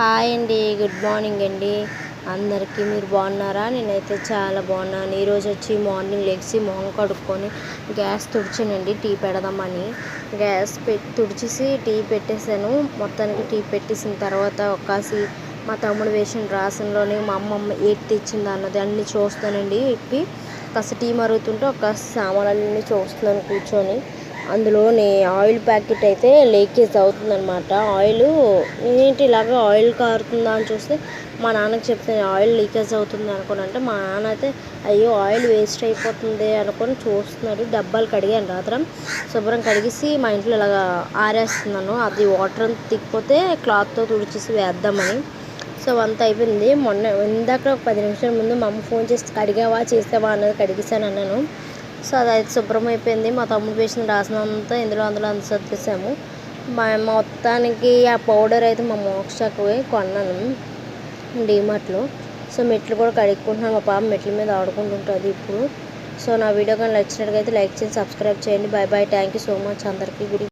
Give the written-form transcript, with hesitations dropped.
Hi అండి, good morning అండి అందరికీ. మీరు బాగున్నారా? నేనైతే చాలా బాగున్నాను. ఈరోజు వచ్చి మార్నింగ్ లెగ్సి మొహం కడుక్కొని గ్యాస్ తుడిచానండి టీ పెడదామని. గ్యాస్ తుడిచేసి టీ పెట్టేశాను. మొత్తానికి టీ పెట్టేసిన తర్వాత ఒక్కసి మా తమ్ముడు వేసిన రాసంలోని మా అమ్మమ్మ ఏది తెచ్చింది అన్నది అన్నీ చూస్తానండి. ఇప్పి కాస్త టీ మరుగుతుంటే ఒక సామాన్లన్నీ చూస్తున్నాను కూర్చొని. అందులోని ఆయిల్ ప్యాకెట్ అయితే లీకేజ్ అవుతుందన్నమాట. ఆయిల్ ఏంటి ఇలాగ ఆయిల్ కారుతుందా అని చూస్తే మా నాన్నకి చెప్తే ఆయిల్ లీకేజ్ అవుతుంది అనుకుని అంటే మా నాన్న అయితే అయ్యో ఆయిల్ వేస్ట్ అయిపోతుంది అనుకొని చూస్తున్నాడు. డబ్బాలు కడిగాను రాత్రం శుభ్రం కడిగేసి మా ఇంట్లో ఇలాగ ఆరేస్తున్నాను. అది వాటర్ అంతా తిక్కిపోతే క్లాత్తో తుడిచేసి వేద్దామని. సో అంతా అయిపోయింది. ఇందాక ఒక 10 నిమిషాల ముందు మా అమ్మ ఫోన్ చేసి కడిగావా చేసావా అన్నది కడిగేసాను అన్నాను. సో అదైతే శుభ్రం అయిపోయింది. మా తమ్ముడు వేసిన రాసిన అంతా అందులో అంత సర్దేశాము. మొత్తానికి ఆ పౌడర్ అయితే మా మోక్షకు కొన్నాను డీమార్ట్లో. సో మెట్లు కూడా కడుక్కుంటున్నాను. మా పాప మెట్ల మీద ఆడుకుంటుంటుంది ఇప్పుడు. సో నా వీడియో కానీ నచ్చినట్టుగా అయితే లైక్ చేసి సబ్స్క్రైబ్ చేయండి. Bye bye. Thank you so much అందరికీ. గుడ్